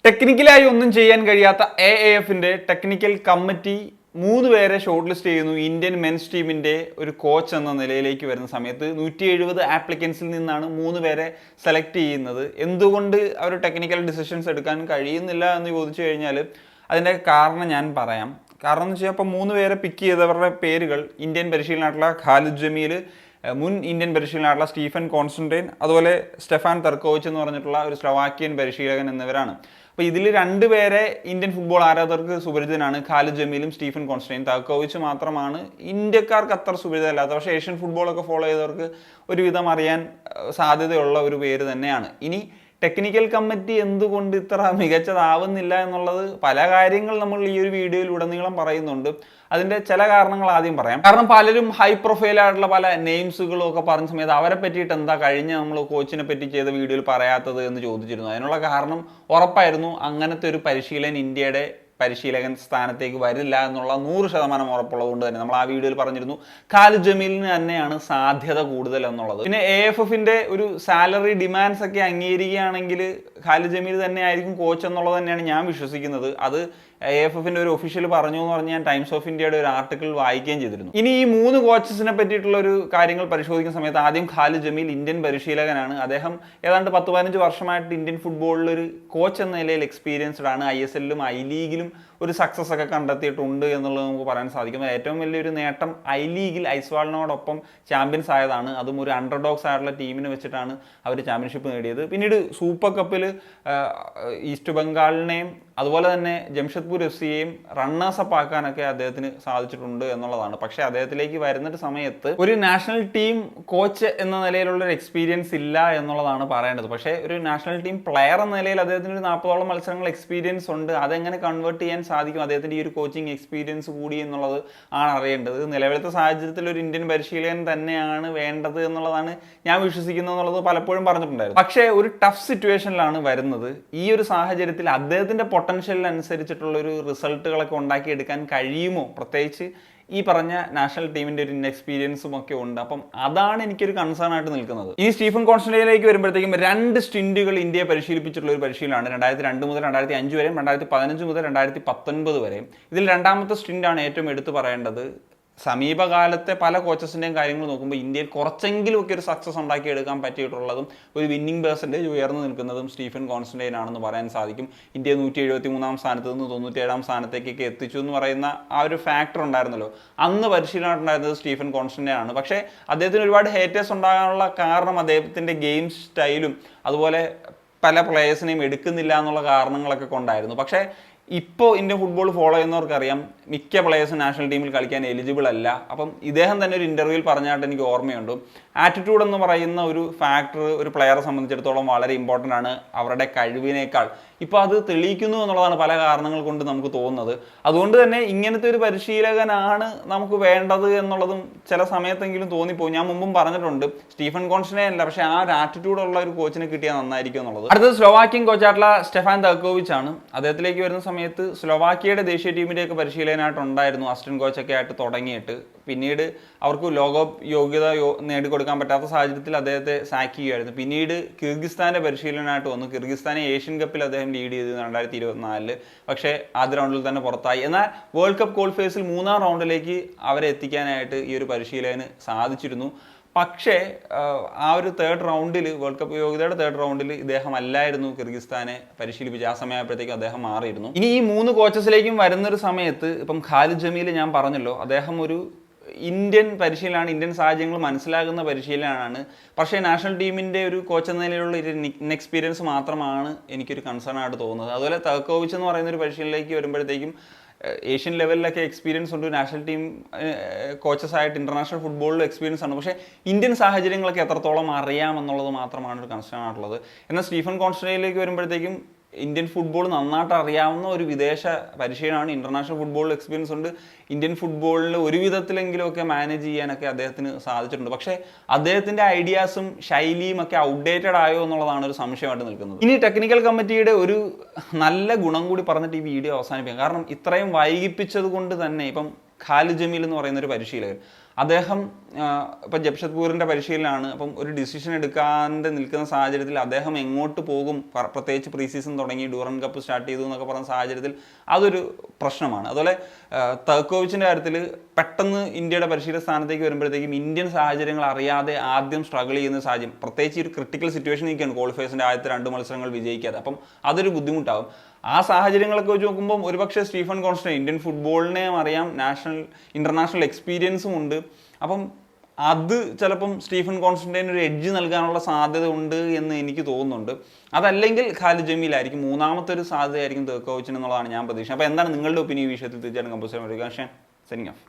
ടെക്നിക്കലായി ഒന്നും ചെയ്യാൻ കഴിയാത്ത AAFന്റെ ടെക്നിക്കൽ കമ്മിറ്റി 3 പേരെ ഷോർട്ട് ലിസ്റ്റ് ചെയ്യുന്നു. ഇന്ത്യൻ മെൻസ് ടീമിന്റെ ഒരു കോച്ച് എന്ന നിലയിലേക്ക് വരുന്ന സമയത്ത് 170 ആപ്ലിക്കൻസിൽ നിന്നാണ് 3 പേരെ സെലക്ട് ചെയ്യുന്നത്. എന്തുകൊണ്ട് അവർ ടെക്നിക്കൽ ഡിസിഷൻസ് എടുക്കാൻ കഴിയുന്നില്ല എന്ന് ചോദിച്ചു കഴിഞ്ഞാൽ അതിൻ്റെ കാരണം ഞാൻ പറയാം. കാരണം എന്ന് വെച്ചാൽ ഇപ്പോൾ 3 പേരെ പിക്ക് ചെയ്തവരുടെ പേരുകൾ ഇന്ത്യൻ പരിശീലനമായിട്ടുള്ള ഖാലിദ് ജമീൽ, മുൻ ഇന്ത്യൻ പരിശീലനമായിട്ടുള്ള സ്റ്റീഫൻ കോൺസ്റ്റന്റൈൻ, അതുപോലെ സ്റ്റെഫാൻ തർക്കോവിച്ച് എന്ന് പറഞ്ഞിട്ടുള്ള ഒരു സ്ലോവാക്യൻ പരിശീലകൻ എന്നിവരാണ്. അപ്പോൾ ഇതിൽ 2 പേരെ ഇന്ത്യൻ ഫുട്ബോൾ ആരാധകർക്ക് സുപരിചിതനാണ്, ഖാലിദ് ജമീലും സ്റ്റീഫൻ കോൺസ്റ്റന്റൈൻ. തർക്കോവിച്ച് മാത്രമാണ് ഇന്ത്യക്കാർക്ക് അത്ര സുപരിചിതമല്ലാത്ത, പക്ഷേ ഏഷ്യൻ ഫുട്ബോളൊക്കെ ഫോളോ ചെയ്തവർക്ക് ഒരുവിധം അറിയാൻ സാധ്യതയുള്ള ഒരു പേര് തന്നെയാണ്. ഇനി ടെക്നിക്കൽ കമ്മിറ്റി എന്തുകൊണ്ട് ഇത്ര മികച്ചതാവുന്നില്ല എന്നുള്ളത് പല കാര്യങ്ങൾ നമ്മൾ ഈ ഒരു വീഡിയോയിൽ ഉടനീളം പറയുന്നുണ്ട്. അതിൻ്റെ ചില കാരണങ്ങൾ ആദ്യം പറയാം. കാരണം പലരും ഹൈ പ്രൊഫൈൽ ആയിട്ടുള്ള പല നെയിംസുകളും ഒക്കെ പറഞ്ഞ സമയത്ത് അവരെ പറ്റിയിട്ട് എന്താ കഴിഞ്ഞ നമ്മൾ കോച്ചിനെ പറ്റി ചെയ്ത വീഡിയോയിൽ പറയാത്തത് എന്ന് ചോദിച്ചിരുന്നു. അതിനുള്ള കാരണം ഉറപ്പായിരുന്നു, അങ്ങനത്തെ ഒരു പരിശീലകൻ ഇന്ത്യയുടെ പരിശീലകൻ സ്ഥാനത്തേക്ക് വരില്ല എന്നുള്ള 100% ഉറപ്പുള്ളത് കൊണ്ട് തന്നെ നമ്മൾ ആ വീഡിയോയിൽ പറഞ്ഞിരുന്നു ഖാലിദ് ജമീലിന് തന്നെയാണ് സാധ്യത കൂടുതൽ എന്നുള്ളത്. പിന്നെ AFFന്റെ ഒരു സാലറി ഡിമാൻഡ്സ് ഒക്കെ അംഗീകരിക്കുകയാണെങ്കിൽ ഖാലിദ് ജമീൽ തന്നെ ആയിരിക്കും കോച്ച് എന്നുള്ളത് തന്നെയാണ് ഞാൻ വിശ്വസിക്കുന്നത്. അത് AFFന്റെ ഒരു ഒഫീഷ്യൽ പറഞ്ഞു എന്ന് പറഞ്ഞ് ഞാൻ ടൈംസ് ഓഫ് ഇന്ത്യയുടെ ഒരു ആർട്ടിക്കിൾ വായിക്കുകയും ചെയ്തിരുന്നു. ഇനി ഈ 3 കോച്ചസിനെ പറ്റിയിട്ടുള്ള ഒരു കാര്യങ്ങൾ പരിശോധിക്കുന്ന സമയത്ത് ആദ്യം ഖാലിദ് ജമീൽ ഇന്ത്യൻ പരിശീലകനാണ്. അദ്ദേഹം ഏതാണ്ട് 10-15 വർഷമായിട്ട് ഇന്ത്യൻ ഫുട്ബോളിൽ ഒരു കോച്ച് എന്ന നിലയിൽ എക്സ്പീരിയൻസ്ഡ് ആണ്. ISLലും I ലീഗിലും ഒരു സക്സസ് ഒക്കെ കണ്ടെത്തിയിട്ടുണ്ട് എന്നുള്ളത് നമുക്ക് പറയാൻ സാധിക്കും. ഏറ്റവും വലിയൊരു നേട്ടം I ലീഗിൽ ഐസ്വാളിനോടൊപ്പം ചാമ്പ്യൻസ് ആയതാണ്. അതും ഒരു അണ്ടർഡോഗ്സ് ആയിട്ടുള്ള ടീമിനെ വെച്ചിട്ടാണ് അവർ ചാമ്പ്യൻഷിപ്പ് നേടിയത്. പിന്നീട് സൂപ്പർ കപ്പിൽ ഈസ്റ്റ് ബംഗാളിനെയും അതുപോലെ തന്നെ ജംഷഡ്പൂർ FCയെയും റണ്ണേഴ്സ് അപ്പ് ആക്കാനൊക്കെ അദ്ദേഹത്തിന് സാധിച്ചിട്ടുണ്ട് എന്നുള്ളതാണ്. പക്ഷേ അദ്ദേഹത്തിലേക്ക് വരുന്നൊരു സമയത്ത് ഒരു നാഷണൽ ടീം കോച്ച് എന്ന നിലയിലുള്ള ഒരു എക്സ്പീരിയൻസ് ഇല്ല എന്നുള്ളതാണ് പറയേണ്ടത്. പക്ഷേ ഒരു നാഷണൽ ടീം പ്ലെയർ എന്ന നിലയിൽ അദ്ദേഹത്തിന് ഒരു 40ഓളം മത്സരങ്ങൾ എക്സ്പീരിയൻസ് ഉണ്ട്. അതെങ്ങനെ കൺവേർട്ട് ചെയ്യാൻ സാധിക്കും, അദ്ദേഹത്തിൻ്റെ ഈ ഒരു കോച്ചിങ് എക്സ്പീരിയൻസ് കൂടി എന്നുള്ളത് ആണ് അറിയേണ്ടത്. നിലവിലത്തെ സാഹചര്യത്തിൽ ഒരു ഇന്ത്യൻ പരിശീലകൻ തന്നെയാണ് വേണ്ടത് എന്നുള്ളതാണ് ഞാൻ വിശ്വസിക്കുന്നത് എന്നുള്ളത് പലപ്പോഴും പറഞ്ഞിട്ടുണ്ടായിരുന്നു. പക്ഷേ ഒരു ടഫ് സിറ്റുവേഷനിലാണ് വരുന്നത്. ഈ ഒരു സാഹചര്യത്തിൽ അദ്ദേഹത്തിൻ്റെ പൊട്ടൻഷ്യലിനനുസരിച്ചിട്ടുള്ള ഒരു റിസൾട്ടുകളൊക്കെ ഉണ്ടാക്കിയെടുക്കാൻ കഴിയുമോ, പ്രത്യേകിച്ച് ഈ പറഞ്ഞ നാഷണൽ ടീമിന്റെ ഒരു ഇൻഎക്സ്പീരിയൻസും ഒക്കെ ഉണ്ട്. അപ്പം അതാണ് എനിക്കൊരു കൺസേൺ ആയിട്ട് നിൽക്കുന്നത്. ഈ സ്റ്റീഫൻ കോൺസ്റ്റന്റൈനിലേക്ക് വരുമ്പോഴത്തേക്കും 2 സ്റ്റിൻറ്റുകൾ ഇന്ത്യയെ പരിശീലിപ്പിച്ചിട്ടുള്ള ഒരു പരിശീലനമാണ്. 2002 മുതൽ 2005 വരെയും 2015 മുതൽ 2019 വരെയും. ഇതിൽ രണ്ടാമത്തെ സ്റ്റിൻറ്റാണ് ഏറ്റവും എടുത്തു പറയേണ്ടത്. സമീപകാലത്തെ പല കോച്ചസിൻ്റെയും കാര്യങ്ങൾ നോക്കുമ്പോൾ ഇന്ത്യയിൽ കുറച്ചെങ്കിലും ഒക്കെ ഒരു സക്സസ് ഉണ്ടാക്കിയെടുക്കാൻ പറ്റിയിട്ടുള്ളതും ഒരു വിന്നിംഗ് പെർസെൻറ്റേജ് ഉയർന്നു നിൽക്കുന്നതും സ്റ്റീഫൻ കോൺസ്റ്റന്റൈൻ ആണെന്ന് പറയാൻ സാധിക്കും. ഇന്ത്യ 173 സ്ഥാനത്ത് നിന്ന് 97 സ്ഥാനത്തേക്കൊക്കെ എത്തിച്ചു എന്ന് പറയുന്ന ആ ഒരു ഫാക്ടർ ഉണ്ടായിരുന്നല്ലോ. അന്ന് പരിശീലനമായിട്ടുണ്ടായിരുന്നത് സ്റ്റീഫൻ കോൺസ്റ്റന്റൈൻ ആണ്. പക്ഷേ അദ്ദേഹത്തിന് ഒരുപാട് ഹേറ്റേഴ്സ് ഉണ്ടാകാനുള്ള കാരണം അദ്ദേഹത്തിൻ്റെ ഗെയിം സ്റ്റൈലും അതുപോലെ പല പ്ലേയേഴ്സിനെയും എടുക്കുന്നില്ല എന്നുള്ള കാരണങ്ങളൊക്കെ കൊണ്ടായിരുന്നു. പക്ഷേ ഇപ്പോൾ ഇന്ത്യൻ ഫുട്ബോൾ ഫോളോ ചെയ്യുന്നവർക്കറിയാം മിക്ക പ്ലേയേഴ്സും നാഷണൽ ടീമിൽ കളിക്കാൻ എലിജിബിൾ അല്ല. അപ്പം ഇദ്ദേഹം തന്നെ ഒരു ഇൻ്റർവ്യൂവിൽ പറഞ്ഞായിട്ട് എനിക്ക് ഓർമ്മയുണ്ട്, ആറ്റിറ്റ്യൂഡ് എന്ന് പറയുന്ന ഒരു ഫാക്ടർ ഒരു പ്ലെയറെ സംബന്ധിച്ചിടത്തോളം വളരെ ഇമ്പോർട്ടൻ്റ് ആണ് അവരുടെ കഴിവിനേക്കാൾ. ഇപ്പോൾ അത് തെളിയിക്കുന്നു എന്നുള്ളതാണ് പല കാരണങ്ങൾ കൊണ്ട് നമുക്ക് തോന്നുന്നത്. അതുകൊണ്ട് തന്നെ ഇങ്ങനത്തെ ഒരു പരിശീലകനാണ് നമുക്ക് വേണ്ടത് എന്നുള്ളതും ചില സമയത്തെങ്കിലും തോന്നിപ്പോകും. ഞാൻ മുമ്പും പറഞ്ഞിട്ടുണ്ട് സ്റ്റീഫൻ കോൺസ്റ്റന്റൈൻ അല്ല, പക്ഷേ ആ ഒരു ആറ്റിറ്റ്യൂഡ് ഉള്ള ഒരു കോച്ചിനെ കിട്ടിയാൽ നന്നായിരിക്കും എന്നുള്ളത്. അടുത്തത് സ്ലോവാക്യൻ കോച്ചായിട്ടുള്ള സ്റ്റെഫാൻ തർക്കോവിച്ച് ആണ്. അദ്ദേഹത്തിലേക്ക് വരുന്ന സമയത്ത് സ്ലോവാക്യയുടെ ദേശീയ ടീമിൻ്റെയൊക്കെ പരിശീലകനായിട്ടുണ്ടായിരുന്നു, അസിസ്റ്റന്റ് കോച്ചൊക്കെ ആയിട്ട് തുടങ്ങിയിട്ട്. പിന്നീട് അവർക്ക് ലോകകപ്പ് യോഗ്യത നേടിക്കൊടുക്കാൻ പറ്റാത്ത സാഹചര്യത്തിൽ അദ്ദേഹത്തെ സാക്ക് ചെയ്യുമായിരുന്നു. പിന്നീട് കിർഗിസ്ഥാൻ്റെ പരിശീലനമായിട്ട് വന്നു. കിർഗിസ്ഥാനെ ഏഷ്യൻ കപ്പിൽ അദ്ദേഹം ലീഡ് ചെയ്തു 2024. പക്ഷേ ആദ്യ റൗണ്ടിൽ തന്നെ പുറത്തായി. എന്നാൽ വേൾഡ് കപ്പ് ക്വാളിഫയേഴ്സിൽ 3-ാം റൗണ്ടിലേക്ക് അവരെ എത്തിക്കാനായിട്ട് ഈ ഒരു പരിശീലകന് സാധിച്ചിരുന്നു. പക്ഷേ ആ ഒരു 3rd റൗണ്ടിൽ, വേൾഡ് കപ്പ് യോഗ്യതയുടെ 3rd റൗണ്ടിൽ ഇദ്ദേഹം അല്ലായിരുന്നു കിർഗിസ്ഥാനെ പരിശീലിപ്പിച്ച്. ആ സമയമായപ്പോഴത്തേക്കും അദ്ദേഹം മാറിയിരുന്നു. ഇനി ഈ 3 കോച്ചസിലേക്കും വരുന്നൊരു സമയത്ത് ഇപ്പം ഖാലിദ് ജമീൽ ഞാൻ പറഞ്ഞല്ലോ, അദ്ദേഹം ഒരു ഇന്ത്യൻ പരിശീലനമാണ്, ഇന്ത്യൻ സാഹചര്യങ്ങൾ മനസ്സിലാകുന്ന പരിശീലനമാണ്. പക്ഷേ നാഷണൽ ടീമിൻ്റെ ഒരു കോച്ച് എന്ന നിലയിലുള്ള ഒരു ഇൻഎക്സ്പീരിയൻസ് മാത്രമാണ് എനിക്കൊരു കൺസേൺ ആയിട്ട് തോന്നുന്നത്. അതുപോലെ തർക്കോവിച്ച് എന്ന് പറയുന്ന ഒരു പരിശീലനത്തിലേക്ക് വരുമ്പോഴത്തേക്കും ഏഷ്യൻ ലെവലിലൊക്കെ എക്സ്പീരിയൻസ് ഉണ്ട്, നാഷണൽ ടീം കോച്ചസ് ആയിട്ട് ഇൻ്റർനാഷണൽ ഫുട്ബോളിലും എക്സ്പീരിയൻസ് ആണ്. പക്ഷേ ഇന്ത്യൻ സാഹചര്യങ്ങളൊക്കെ എത്രത്തോളം അറിയാമെന്നുള്ളത് മാത്രമാണ് ഒരു കൺസേൺ ആയിട്ടുള്ളത്. എന്നാൽ സ്റ്റീഫൻ കോൺസ്റ്റന്റൈനിലേക്ക് വരുമ്പോഴത്തേക്കും ഇന്ത്യൻ ഫുട്ബോൾ നന്നായിട്ട് അറിയാവുന്ന ഒരു വിദേശ പരിശീലനമാണ്, ഇന്റർനാഷണൽ ഫുട്ബോളിൽ എക്സ്പീരിയൻസ് ഉണ്ട്. ഇന്ത്യൻ ഫുട്ബോളിൽ ഒരു വിധത്തിലെങ്കിലുമൊക്കെ മാനേജ് ചെയ്യാനൊക്കെ അദ്ദേഹത്തിന് സാധിച്ചിട്ടുണ്ട്. പക്ഷേ അദ്ദേഹത്തിൻ്റെ ഐഡിയാസും ശൈലിയും ഒക്കെ ഔട്ട്ഡേറ്റഡ് ആയോ എന്നുള്ളതാണ് ഒരു സംശയമായിട്ട് നിൽക്കുന്നത്. ഇനി ടെക്നിക്കൽ കമ്മിറ്റിയുടെ ഒരു നല്ല ഗുണം കൂടി പറഞ്ഞിട്ട് ഈ വീഡിയോ അവസാനിപ്പിക്കാം. കാരണം ഇത്രയും വൈകിപ്പിച്ചത് കൊണ്ട് തന്നെ ഇപ്പം ഖാലിദ് ജമീൽ എന്ന് പറയുന്ന ഒരു പരിശീലകൻ, അദ്ദേഹം ഇപ്പം ജംഷഡ്പൂരിൻ്റെ പരിശീലനമാണ്. അപ്പം ഒരു ഡിസിഷൻ എടുക്കാണ്ട് നിൽക്കുന്ന സാഹചര്യത്തിൽ അദ്ദേഹം എങ്ങോട്ട് പോകും, പ്രത്യേകിച്ച് പ്രീ സീസൺ തുടങ്ങി ഡ്യൂറൻ കപ്പ് സ്റ്റാർട്ട് ചെയ്തു എന്നൊക്കെ പറഞ്ഞ സാഹചര്യത്തിൽ അതൊരു പ്രശ്നമാണ്. അതുപോലെ തർക്കോവിച്ചിൻ്റെ കാര്യത്തിൽ പെട്ടെന്ന് ഇന്ത്യയുടെ പരിശീലന സ്ഥാനത്തേക്ക് വരുമ്പോഴത്തേക്കും ഇന്ത്യൻ സാഹചര്യങ്ങൾ അറിയാതെ ആദ്യം സ്ട്രഗിൾ ചെയ്യുന്ന സാഹചര്യം, പ്രത്യേകിച്ച് ഒരു ക്രിട്ടിക്കൽ സിറ്റുവേഷൻ നിൽക്കുകയാണ് ക്വാളിഫയേഴ്സിൻ്റെ ആദ്യത്തെ 2 മത്സരങ്ങൾ വിജയിക്കാതെ. അപ്പം അതൊരു ബുദ്ധിമുട്ടാകും. ആ സാഹചര്യങ്ങളൊക്കെ വെച്ച് നോക്കുമ്പോൾ ഒരുപക്ഷെ സ്റ്റീഫൻ കോൺസ്റ്റന്റ് ഇന്ത്യൻ ഫുട്ബോളിനെയും അറിയാം, ഇന്റർനാഷണൽ എക്സ്പീരിയൻസും ഉണ്ട്. അപ്പം അത് ചിലപ്പം സ്റ്റീഫൻ കോൺസ്റ്റന്റൈന് ഒരു എഡ്ജ് നൽകാനുള്ള സാധ്യത ഉണ്ട് എന്ന് എനിക്ക് തോന്നുന്നുണ്ട്. അതല്ലെങ്കിൽ ഖാലിദ് ജമീലായിരിക്കും, മൂന്നാമത്തെ ഒരു സാധ്യതയായിരിക്കും തർക്കോവിച്ചിന് എന്നുള്ളതാണ് ഞാൻ പ്രതീക്ഷിക്കുന്നത്. അപ്പോൾ എന്താണ് നിങ്ങളുടെ ഒപ്പീനിയൻ ഈ വിഷയത്തിൽ? തീർച്ചയായിട്ടും കമ്പോസ് ചെയ്യാൻ. സെനിങ് ഓഫ്.